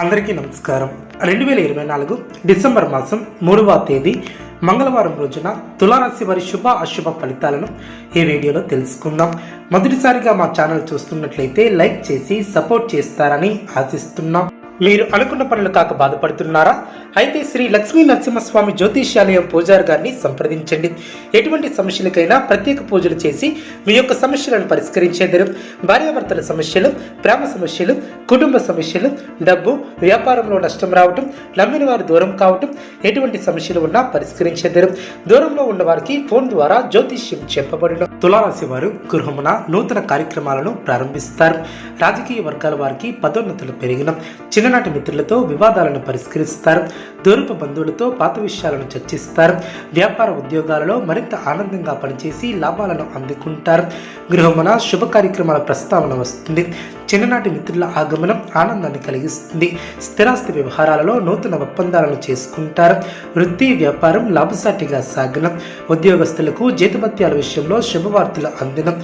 అందరికీ నమస్కారం. 2024 డిసెంబర్ మాసం 3వ తేదీ మంగళవారం రోజున తులారాశి వారి శుభ అశుభ ఫలితాలను ఈ వీడియోలో తెలుసుకుందాం. మొదటిసారిగా మా ఛానల్ చూస్తున్నట్లయితే లైక్ చేసి సపోర్ట్ చేస్తారని ఆశిస్తున్నాం. మీరు అనుకున్న పనులు కాక బాధపడుతున్నారా? అయితే శ్రీ లక్ష్మీ నరసింహస్వామి జ్యోతిష్యాలయం పూజారి గారిని సంప్రదించండి. ఎటువంటి సమస్యలకైనా ప్రత్యేక పూజలు చేసి మీ యొక్క సమస్యలను పరిష్కరించేదరు. భార్యాభర్తల సమస్యలు, ప్రేమ సమస్యలు, కుటుంబ సమస్యలు, డబ్బు, వ్యాపారంలో నష్టం రావటం, నమ్మిన వారు దూరం కావటం, ఎటువంటి సమస్యలు ఉన్నా పరిష్కరించేదరు. దూరంలో ఉన్న వారికి ఫోన్ ద్వారా జ్యోతిష్యం చెప్పబడిన తులారాశి వారు గృహమున నూతన కార్యక్రమాలను ప్రారంభిస్తారు. రాజకీయ వర్గాల వారికి పదోన్నతులు పెరిగిన, చిన్ననాటి మిత్రులతో వివాదాలను పరిష్కరిస్తారు. దూరపు బంధువులతో పాత విషయాలను చర్చిస్తారు. వ్యాపార ఉద్యోగాలలో మరింత ఆనందంగా పనిచేసి లాభాలను అందుకుంటారు. గృహమున శుభ కార్యక్రమాల ప్రస్తావన వస్తుంది. చిన్ననాటి మిత్రుల ఆగమనం ఆనందాన్ని కలిగిస్తుంది. స్థిరాస్తి వ్యవహారాలలో నూతన ఒప్పందాలను చేసుకుంటారు. వృత్తి వ్యాపారం లాభసాటిగా సాగనం. ఉద్యోగస్తులకు జీతభత్యాల విషయంలో శుభవార్తలు అందినం.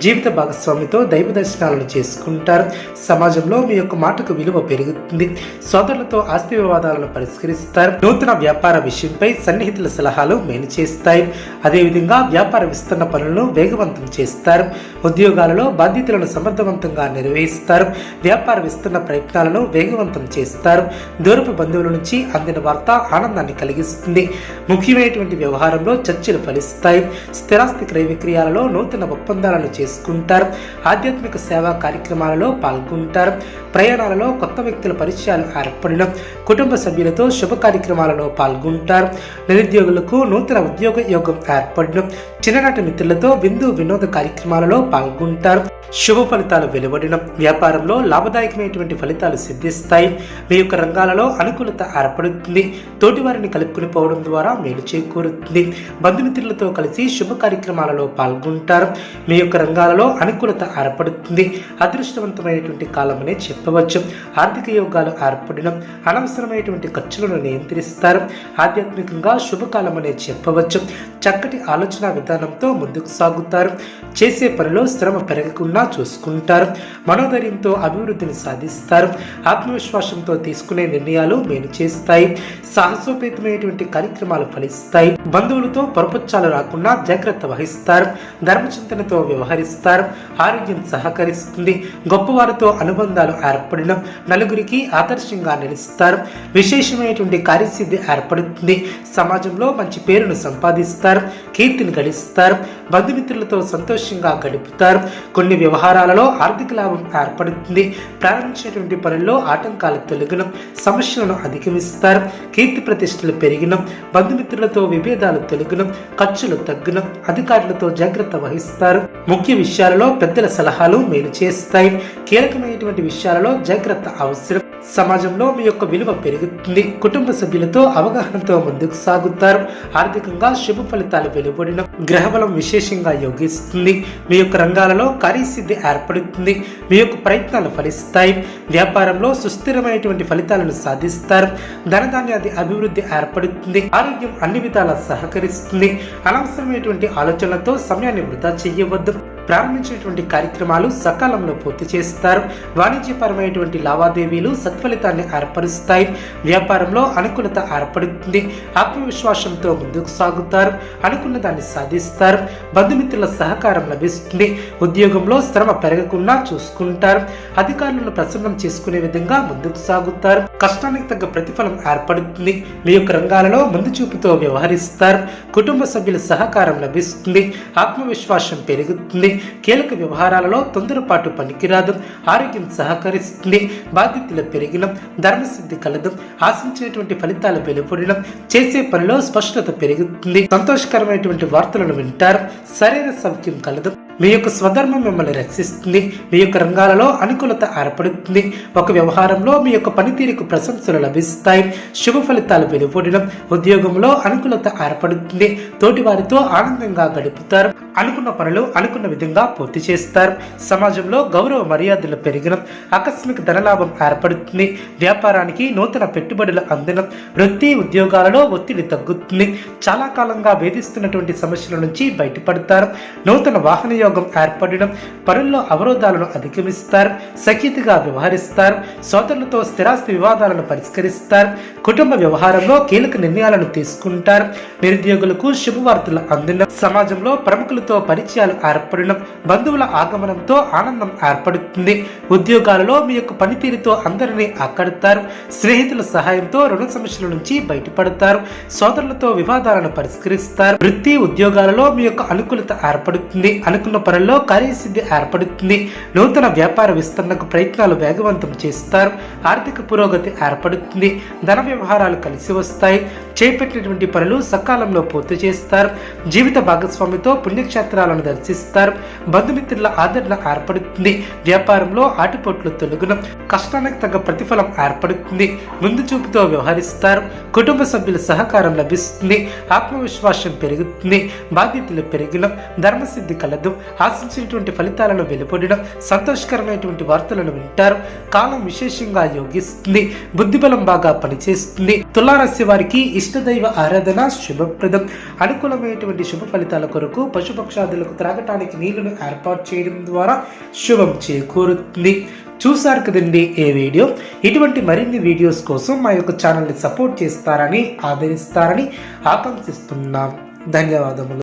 జీవిత భాగస్వామితో దైవ దర్శనాలను చేసుకుంటారు. సమాజంలో మీ యొక్క మాటకు విలువ పెరుగుతుంది. సోదరులతో ఆస్తి వివాదాలను పరిష్కరిస్తారు. నూతన వ్యాపార విషయంపై సన్నిహితుల సలహాలు మేలు చేస్తాయి. అదేవిధంగా వ్యాపార విస్తరణ పనులను వేగవంతం చేస్తారు. ఉద్యోగాలలో బాధ్యతలను సమర్థవంతంగా నిర్వహిస్తారు. వ్యాపార విస్తరణ ప్రయత్నాలను వేగవంతం చేస్తారు. దూరపు బంధువుల నుంచి అందిన వార్త ఆనందాన్ని కలిగిస్తుంది. ముఖ్యమైనటువంటి వ్యవహారంలో చర్చలు ఫలిస్తాయి. స్థిరాస్తి క్రయ విక్రయాలలో నూతన ఒప్పందాలను చేసుకుంటారు. ఆధ్యాత్మిక సేవా కార్యక్రమాలలో పాల్గొంటారు. ప్రయాణాలలో కొత్త వ్యక్తుల పరిచయాలు ఏర్పడిన, కుటుంబ సభ్యులతో శుభ కార్యక్రమాలలో పాల్గొంటారు. నిరుద్యోగులకు నూతన ఉద్యోగ యోగం ఏర్పడిన, చిన్ననాటి మిత్రులతో విందు వినోద కార్యక్రమాలలో పాల్గొంటారు. శుభ ఫలితాలు వెలువడిన, వ్యాపారంలో లాభదాయకమైనటువంటి ఫలితాలు సిద్ధిస్తాయి. మీ యొక్క రంగాలలో అనుకూలత ఏర్పడుతుంది. తోటివారిని కలుపుకుని పోవడం ద్వారా మేలు చేకూరుతుంది. బంధుమిత్రులతో కలిసి శుభ కార్యక్రమాలలో పాల్గొంటారు. మీ యొక్క రంగాలలో అనుకూలత ఏర్పడుతుంది. అదృష్టవంతమైనటువంటి కాలమనే చెప్పవచ్చు. ఆర్థిక యోగాలు ఏర్పడిన, అనవసరమైనటువంటి ఖర్చులను నియంత్రిస్తారు. ఆధ్యాత్మికంగా శుభకాలమనే చెప్పవచ్చు. చక్కటి ఆలోచన విధానంతో ముందుకు సాగుతారు. చేసే పనిలో శ్రమ పెరగకుండా చూసుకుంటారు. మనోధైర్యంతో అభివృద్ధిని సాధిస్తారు. ఆత్మవిశ్వాసంతో తీసుకునే నిర్ణయాలు మేలు చేస్తాయి. సాహసోపేతమైనటువంటి కార్యక్రమాలు ఫలిస్తాయి. బంధువులతో పొరపచ్చాలు రాకుండా జాగ్రత్త వహిస్తారు. ధర్మచింతనతో వ్యవహరిస్తారు. ఆరోగ్యం సహకరిస్తుంది. గొప్పవారితో అనుబంధాలు ఏర్పడిన, నలుగురికి ఆదర్శంగా నిలుస్తారు. విశేషమైనటువంటి కార్యసిద్ధి ఏర్పడుతుంది. సమాజంలో మంచి పేరును సంపాదిస్తారు. కీర్తిని గడిస్తారు. బంధుమిత్రులతో సంతోషంగా గడుపుతారు. కొన్ని వ్యవహారాలలో ఆర్థిక లాభం ఏర్పడుతుంది. ప్రారంభించినటువంటి పనుల్లో ఆటంకాలు తొలగిన, సమస్యలను అధిగమిస్తారు. కీర్తి ప్రతిష్టలు పెరిగిన, బంధుమిత్రులతో విభేదాలు తొలగిన, ఖర్చులు తగ్గిన, అధికారులతో జాగ్రత్త వహిస్తారు. ముఖ్య విషయాలలో పెద్దల సలహాలు మేలు చేస్తాయి. కీలకమైనటువంటి విషయాలలో జాగ్రత్త అవసరం. సమాజంలో మీ యొక్క విలువ పెరుగుతుంది. కుటుంబ సభ్యులతో అవగాహనతో ముందుకు సాగుతారు. ఆర్థికంగా శుభ ఫలితాలు వెలువడిన, గ్రహబలం విశేషంగా యోగిస్తుంది. మీ యొక్క రంగాలలో కార్యసిద్ధి ఏర్పడుతుంది. మీ యొక్క ప్రయత్నాలు ఫలిస్తాయి. వ్యాపారంలో సుస్థిరమైనటువంటి ఫలితాలను సాధిస్తారు. ధనధాన్యాది అభివృద్ధి ఏర్పడుతుంది. ఆరోగ్యం అన్ని విధాలా సహకరిస్తుంది. అనవసరమైనటువంటి ఆలోచనలతో సమయాన్ని వృధా చేయవద్దు. ప్రారంభించినటువంటి కార్యక్రమాలు సకాలంలో పూర్తి చేస్తారు. వాణిజ్యపరమైనటువంటి లావాదేవీలు సత్ఫలితాన్ని ఏర్పరుస్తాయి. వ్యాపారంలో అనుకూలత ఏర్పడుతుంది. ఆత్మవిశ్వాసంతో ముందుకు సాగుతారు. అనుకున్న దాన్ని సాధిస్తారు. బంధుమిత్రుల సహకారం లభిస్తుంది. ఉద్యోగంలో శ్రమ పెరగకుండా చూసుకుంటారు. అధికారులను ప్రసన్నం చేసుకునే విధంగా ముందుకు సాగుతారు. కష్టానికి తగ్గ ప్రతిఫలం ఏర్పడుతుంది. మీ యొక్క రంగాలలో ముందు చూపుతో వ్యవహరిస్తారు. కుటుంబ సభ్యుల సహకారం లభిస్తుంది. ఆత్మవిశ్వాసం పెరుగుతుంది. కీలక వ్యవహారాలలో తొందరపాటు పనికిరాదు. ఆరోగ్యం సహకరిస్తుంది. బాధ్యతలు పెరిగిన, ధర్మసిద్ధి కలదు. ఆశించినటువంటి ఫలితాలు వెలువడిన, చేసే పనిలో స్పష్టత పెరుగుతుంది. సంతోషకరమైనటువంటి వార్తలను వింటారు. శరీర సౌఖ్యం కలదు. మీ యొక్క స్వధర్మం మిమ్మల్ని రక్షిస్తుంది. మీ యొక్క రంగాలలో అనుకూలత ఏర్పడుతుంది. ఒక వ్యవహారంలో మీ యొక్క పనితీరుకు ప్రశంసలు లభిస్తాయి. శుభ ఫలితాలు వెలువడిన, ఉద్యోగంలో అనుకూలత ఏర్పడుతుంది. తోటి వారితో ఆనందంగా గడుపుతారు. అనుకున్న పనులు అనుకున్న విధంగా పూర్తి చేస్తారు. సమాజంలో గౌరవ మర్యాదలు పెరిగిన, ఆకస్మిక ధనలాభం ఏర్పడుతుంది. వ్యాపారానికి నూతన పెట్టుబడులు అందిన, వృత్తి ఉద్యోగాలలో ఒత్తిడి తగ్గుతుంది. చాలా కాలంగా వేధిస్తున్నటువంటి సమస్యల నుంచి బయటపడతారు. నూతన వాహన యోగం ఏర్పడడం, పనుల్లో అవరోధాలను అధిగమిస్తారు, సఖ్యతగా వ్యవహరిస్తారు, సోదరులతో స్థిరాస్తి వివాదాలను పరిష్కరిస్తారు, కుటుంబ వ్యవహారంలో కీలక నిర్ణయాలను తీసుకుంటారు, నిరుద్యోగులకు శుభవార్తలు అందడం, సమాజంలో ప్రముఖులతో పరిచయాలు ఏర్పడడం, బంధువుల ఆగమనంతో ఆనందం ఏర్పడుతుంది, ఉద్యోగాలలో మీ యొక్క పనితీరుతో అందరినీ ఆకడతారు, స్నేహితుల సహాయంతో రుణ సమస్యల నుంచి బయటపడతారు, సోదరులతో వివాదాలను పరిష్కరిస్తారు, వృత్తి ఉద్యోగాలలో మీ యొక్క అనుకూలత ఏర్పడుతుంది, అనుకున్న పనుల్లో కార్యసిద్ధి ఏర్పడుతుంది, నూతన వ్యాపార విస్తరణకు ప్రయత్నాలు వేగవంతం చేస్తారు, ఆర్థిక పురోగతి ఏర్పడుతుంది, ధన వ్యవహారాలు కలిసి వస్తాయి, చేపట్టినటువంటి పనులు సకాలంలో పూర్తి చేస్తారు, జీవిత భాగస్వామితో పుణ్యక్షేత్రాలను దర్శిస్తారు, బంధుమిత్రుల ఆదరణ ఏర్పడుతుంది, వ్యాపారంలో ఆటుపోట్లు తొలగును, కష్టానికి తగ్గ ప్రతిఫలం ఏర్పడుతుంది, ముందు చూపుతో వ్యవహరిస్తారు, కుటుంబ సభ్యుల సహకారం లభిస్తుంది, ఆత్మవిశ్వాసం పెరుగుతుంది, బాధ్యతలు పెరిగిన, ధర్మసిద్ధి కలదు, ఆశించినటువంటి ఫలితాలను వెలువడడం, సంతోషకరమైనటువంటి వార్తలను వింటారు, కాలం విశేషంగా యోగిస్తుంది, బుద్ధిబలం బాగా పనిచేస్తుంది. తులారాశి వారికి ఇష్టదైవ ఆరాధన శుభప్రదం. అనుకూలమైనటువంటి శుభ ఫలితాల కొరకు పశుపక్షాదులకు త్రాగటానికి నీళ్లను ఏర్పాటు చేయడం ద్వారా శుభం చేకూరుతుంది. చూసారు కదండి ఈ వీడియో. ఇటువంటి మరిన్ని వీడియోస్ కోసం మా యొక్క ఛానల్ని సపోర్ట్ చేస్తారని, ఆదరిస్తారని ఆకాంక్షిస్తున్నాం. ధన్యవాదములు.